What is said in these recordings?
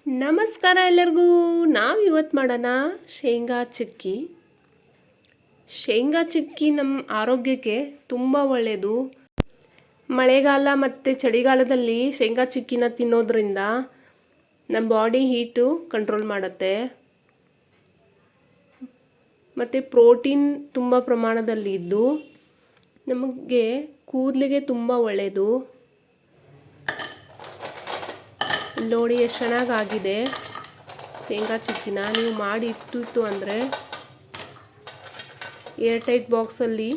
ನಮಸ್ಕಾರ ಎಲ್ಲರಿಗೂ. ನಾವು ಇವತ್ತು ಮಾಡೋಣ ಶೇಂಗಾ ಚಿಕ್ಕಿ. ಶೇಂಗಾ ಚಿಕ್ಕಿ ನಮ್ಮ ಆರೋಗ್ಯಕ್ಕೆ ತುಂಬ ಒಳ್ಳೆಯದು. ಮಳೆಗಾಲ ಮತ್ತು ಚಳಿಗಾಲದಲ್ಲಿ ಶೇಂಗಾ ಚಿಕ್ಕಿನ ತಿನ್ನೋದ್ರಿಂದ ನಮ್ಮ ಬಾಡಿ ಹೀಟು ಕಂಟ್ರೋಲ್ ಮಾಡುತ್ತೆ ಮತ್ತು ಪ್ರೋಟೀನ್ ತುಂಬ ಪ್ರಮಾಣದಲ್ಲಿ ಇದ್ದು ನಮಗೆ ಕೂದಲಿಗೆ ತುಂಬ ಒಳ್ಳೆಯದು. ನೋಡಿ ಎಷ್ಟು ಚೆನ್ನಾಗಾಗಿದೆ ಶೇಂಗಾ ಚಿಕ್ಕಿನ. ನೀವು ಮಾಡಿ ಇಟ್ಟಿತ್ತು ಅಂದರೆ ಏರ್ಟೈಟ್ ಬಾಕ್ಸಲ್ಲಿ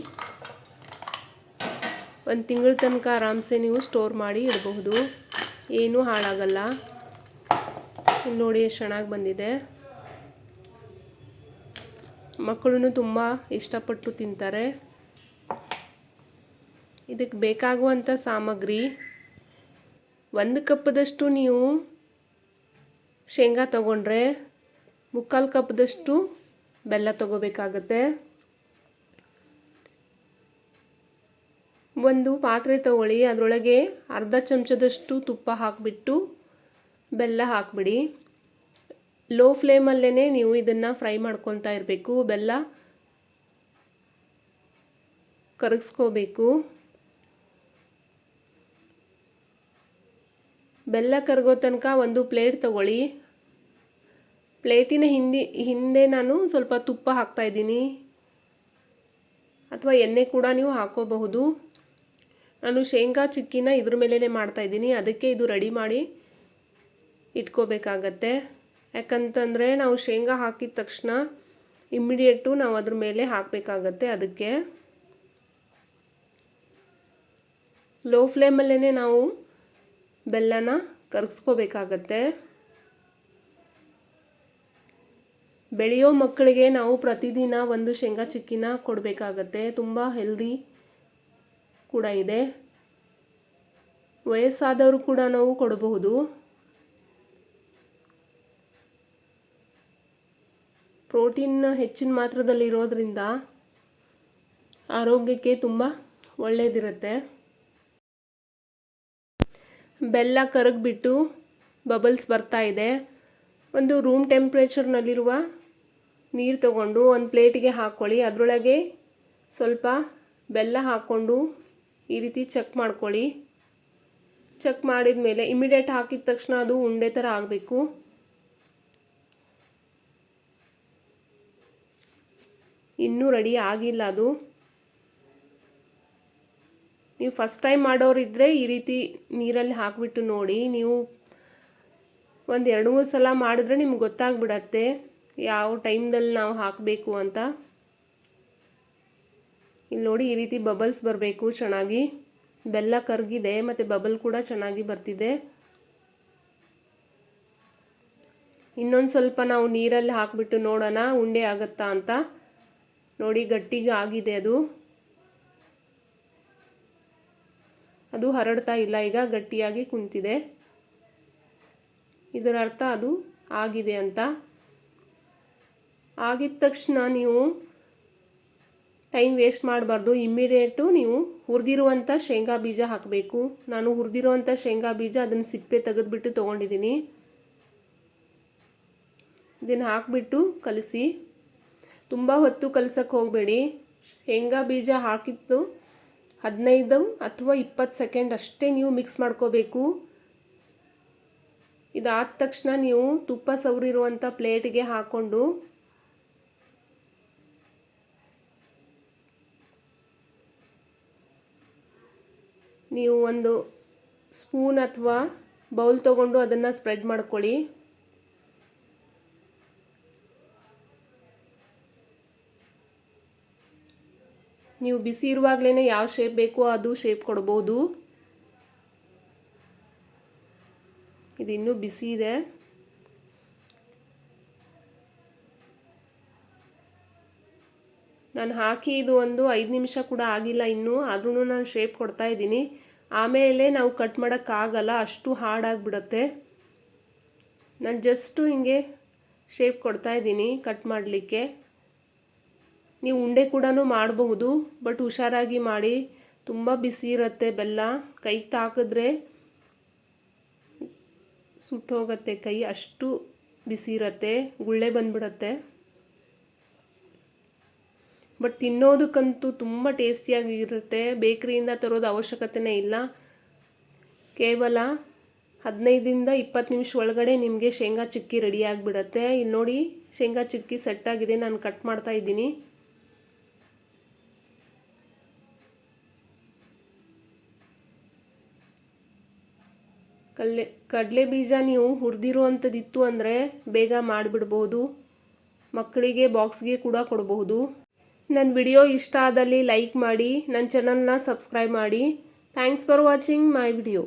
ಒಂದು ತಿಂಗಳ ತನಕ ಆರಾಮ್ಸೆ ನೀವು ಸ್ಟೋರ್ ಮಾಡಿ ಇಡಬಹುದು, ಏನೂ ಹಾಳಾಗಲ್ಲ. ನೋಡಿ ಎಷ್ಟು ಚೆನ್ನಾಗಿ ಬಂದಿದೆ. ಮಕ್ಕಳು ತುಂಬ ಇಷ್ಟಪಟ್ಟು ತಿಂತಾರೆ. ಇದಕ್ಕೆ ಬೇಕಾಗುವಂಥ ಸಾಮಗ್ರಿ, 1 ಕಪ್ಪದಷ್ಟು ನೀವು ಶೇಂಗಾ ತಗೊಂಡ್ರೆ 3/4 ಕಪ್ದಷ್ಟು ಬೆಲ್ಲ ತಗೋಬೇಕಾಗತ್ತೆ. ಒಂದು ಪಾತ್ರೆ ತಗೊಳ್ಳಿ, ಅದರೊಳಗೆ ಅರ್ಧ ಚಮಚದಷ್ಟು ತುಪ್ಪ ಹಾಕಿಬಿಟ್ಟು ಬೆಲ್ಲ ಹಾಕಿಬಿಡಿ. ಲೋ ಫ್ಲೇಮಲ್ಲೇ ನೀವು ಇದನ್ನು ಫ್ರೈ ಮಾಡ್ಕೊತಾ ಇರಬೇಕು. ಬೆಲ್ಲ ಕರಗಿಸ್ಕೋಬೇಕು. ಬೆಲ್ಲ ಕರಗೋ ತನಕ ಒಂದು ಪ್ಲೇಟ್ ತಗೊಳ್ಳಿ. ಪ್ಲೇಟಿನ ಹಿಂದೆ ನಾನು ಸ್ವಲ್ಪ ತುಪ್ಪ ಹಾಕ್ತಾಯಿದ್ದೀನಿ, ಅಥವಾ ಎಣ್ಣೆ ಕೂಡ ನೀವು ಹಾಕೋಬಹುದು. ನಾನು ಶೇಂಗಾ ಚಿಕ್ಕಿನ ಇದ್ರ ಮೇಲೇ ಮಾಡ್ತಾಯಿದ್ದೀನಿ, ಅದಕ್ಕೆ ಇದು ರೆಡಿ ಮಾಡಿ ಇಟ್ಕೋಬೇಕಾಗತ್ತೆ. ಯಾಕಂತಂದರೆ ನಾವು ಶೇಂಗಾ ಹಾಕಿದ ತಕ್ಷಣ ಇಮ್ಮಿಡಿಯೇಟು ನಾವು ಅದ್ರ ಮೇಲೆ ಹಾಕಬೇಕಾಗತ್ತೆ. ಅದಕ್ಕೆ ಲೋ ಫ್ಲೇಮಲ್ಲೇ ನಾವು ಬೆಲ್ಲನ ಕರಗಿಸ್ಕೋಬೇಕಾಗತ್ತೆ. ಬೆಳೆಯೋ ಮಕ್ಕಳಿಗೆ ನಾವು ಪ್ರತಿದಿನ ಒಂದು ಶೇಂಗಾ ಚಿಕ್ಕಿನ ಕೊಡಬೇಕಾಗತ್ತೆ. ತುಂಬ ಹೆಲ್ದಿ ಕೂಡ ಇದೆ. ವಯಸ್ಸಾದವರು ಕೂಡ ನಾವು ಕೊಡಬಹುದು. ಪ್ರೋಟೀನ್ ಹೆಚ್ಚಿನ ಮಾತ್ರದಲ್ಲಿರೋದ್ರಿಂದ ಆರೋಗ್ಯಕ್ಕೆ ತುಂಬ ಒಳ್ಳೆಯದಿರುತ್ತೆ. ಬೆಲ್ಲ ಕರಗಿಬಿಟ್ಟು ಬಬಲ್ಸ್ ಬರ್ತಾ ಇದೆ. ಒಂದು ರೂಮ್ ಟೆಂಪ್ರೇಚರ್ನಲ್ಲಿರುವ ನೀರು ತಗೊಂಡು ಒಂದು ಪ್ಲೇಟಿಗೆ ಹಾಕ್ಕೊಳ್ಳಿ. ಅದರೊಳಗೆ ಸ್ವಲ್ಪ ಬೆಲ್ಲ ಹಾಕ್ಕೊಂಡು ಈ ರೀತಿ ಚೆಕ್ ಮಾಡ್ಕೊಳ್ಳಿ. ಚೆಕ್ ಮಾಡಿದ ಮೇಲೆ ಇಮಿಡಿಯೇಟ್ ಹಾಕಿದ ತಕ್ಷಣ ಅದು ಉಂಡೆ ಥರ ಆಗಬೇಕು. ಇನ್ನೂ ರೆಡಿ ಆಗಿಲ್ಲ ಅದು. ನೀವು ಫಸ್ಟ್ ಟೈಮ್ ಮಾಡೋರಿದ್ದರೆ ಈ ರೀತಿ ನೀರಲ್ಲಿ ಹಾಕಿಬಿಟ್ಟು ನೋಡಿ. ನೀವು ಒಂದು 2-3 ಸಲ ಮಾಡಿದ್ರೆ ನಿಮ್ಗೆ ಗೊತ್ತಾಗ್ಬಿಡತ್ತೆ ಯಾವ ಟೈಮ್ದಲ್ಲಿ ನಾವು ಹಾಕಬೇಕು ಅಂತ. ಇಲ್ಲಿ ನೋಡಿ, ಈ ರೀತಿ ಬಬಲ್ಸ್ ಬರಬೇಕು ಚೆನ್ನಾಗಿ. ಬೆಲ್ಲ ಕರಗಿದೆ ಮತ್ತು ಬಬಲ್ ಕೂಡ ಚೆನ್ನಾಗಿ ಬರ್ತಿದೆ. ಇನ್ನೊಂದು ಸ್ವಲ್ಪ ನಾವು ನೀರಲ್ಲಿ ಹಾಕಿಬಿಟ್ಟು ನೋಡೋಣ ಉಂಡೆ ಆಗುತ್ತಾ ಅಂತ. ನೋಡಿ, ಗಟ್ಟಿಗೆ ಆಗಿದೆ ಅದು ಹರಡ್ತಾ ಇಲ್ಲ, ಈಗ ಗಟ್ಟಿಯಾಗಿ ಕುಂತಿದೆ. ಇದರ ಅರ್ಥ ಅದು ಆಗಿದೆ ಅಂತ. ಆಗಿದ ತಕ್ಷಣ ನೀವು ಟೈಮ್ ವೇಸ್ಟ್ ಮಾಡಬಾರ್ದು. ಇಮ್ಮಿಡಿಯೇಟು ನೀವು ಹುರಿದಿರುವಂಥ ಶೇಂಗಾ ಬೀಜ ಹಾಕಬೇಕು. ನಾನು ಹುರಿದಿರುವಂಥ ಶೇಂಗಾ ಬೀಜ ಅದನ್ನು ಸಿಪ್ಪೆ ತೆಗೆದುಬಿಟ್ಟು ತೊಗೊಂಡಿದ್ದೀನಿ. ಇದನ್ನು ಹಾಕಿಬಿಟ್ಟು ಕಲಸಿ. ತುಂಬ ಹೊತ್ತು ಕಲಸಕ್ಕೆ ಹೋಗಬೇಡಿ. ಶೇಂಗಾ ಬೀಜ ಹಾಕಿದ್ದು 15 ಅಥವಾ 20 ಸೆಕೆಂಡ್ ಅಷ್ಟೇ ನೀವು ಮಿಕ್ಸ್ ಮಾಡ್ಕೋಬೇಕು. ಇದಾದ ತಕ್ಷಣ ನೀವು ತುಪ್ಪ ಸವರಿರುವಂಥ ಪ್ಲೇಟಿಗೆ ಹಾಕ್ಕೊಂಡು ನೀವು ಒಂದು ಸ್ಪೂನ್ ಅಥವಾ ಬೌಲ್ ತೊಗೊಂಡು ಅದನ್ನು ಸ್ಪ್ರೆಡ್ ಮಾಡ್ಕೊಳ್ಳಿ. ನೀವು ಬಿಸಿ ಇರುವಾಗಲೇ ಯಾವ ಶೇಪ್ ಬೇಕೋ ಅದು ಶೇಪ್ ಕೊಡ್ಬೋದು. ಇದು ಇನ್ನೂ ಬಿಸಿ ಇದೆ. ನಾನು ಹಾಕಿ ಇದು ಒಂದು 5 ನಿಮಿಷ ಕೂಡ ಆಗಿಲ್ಲ ಇನ್ನೂ, ಆದ್ರೂ ನಾನು ಶೇಪ್ ಕೊಡ್ತಾ ಇದ್ದೀನಿ. ಆಮೇಲೆ ನಾವು ಕಟ್ ಮಾಡೋಕ್ಕಾಗಲ್ಲ, ಅಷ್ಟು ಹಾರ್ಡಾಗಿಬಿಡುತ್ತೆ. ನಾನು ಜಸ್ಟು ಹಿಂಗೆ ಶೇಪ್ ಕೊಡ್ತಾ ಇದ್ದೀನಿ ಕಟ್ ಮಾಡಲಿಕ್ಕೆ. ನೀವು ಉಂಡೆ ಕೂಡ ಮಾಡಬಹುದು, ಬಟ್ ಹುಷಾರಾಗಿ ಮಾಡಿ. ತುಂಬ ಬಿಸಿ ಇರುತ್ತೆ ಬೆಲ್ಲ, ಕೈಗೆ ತಾಕಿದ್ರೆ ಸುಟ್ಟೋಗುತ್ತೆ ಕೈ, ಅಷ್ಟು ಬಿಸಿ ಇರುತ್ತೆ, ಗುಳ್ಳೆ ಬಂದ್ಬಿಡತ್ತೆ. ಬಟ್ ತಿನ್ನೋದಕ್ಕಂತೂ ತುಂಬ ಟೇಸ್ಟಿಯಾಗಿರುತ್ತೆ. ಬೇಕ್ರಿಯಿಂದ ತರೋದು ಅವಶ್ಯಕತೆಯೇ ಇಲ್ಲ. ಕೇವಲ 15-20 ನಿಮಿಷ ಒಳಗಡೆ ನಿಮಗೆ ಶೇಂಗಾ ಚಿಕ್ಕಿ ರೆಡಿ ಆಗಿಬಿಡತ್ತೆ. ಇಲ್ಲಿ ನೋಡಿ, ಶೇಂಗಾ ಚಿಕ್ಕಿ ಸೆಟ್ ಆಗಿದೆ. ನಾನು ಕಟ್ ಮಾಡ್ತಾ ಇದ್ದೀನಿ. ಕಡಲೆ ಬೀಜ ನೀವು ಹುರಿದಿರುವಂಥದ್ದಿತ್ತು ಅಂದರೆ ಬೇಗ ಮಾಡಿಬಿಡ್ಬೋದು. ಮಕ್ಕಳಿಗೆ ಬಾಕ್ಸ್ಗೆ ಕೂಡ ಕೊಡಬಹುದು. ನನ್ನ ವಿಡಿಯೋ ಇಷ್ಟ ಆದಲ್ಲಿ ಲೈಕ್ ಮಾಡಿ, ನನ್ನ ಚಾನಲ್ನ ಸಬ್ಸ್ಕ್ರೈಬ್ ಮಾಡಿ. Thanks for watching my video.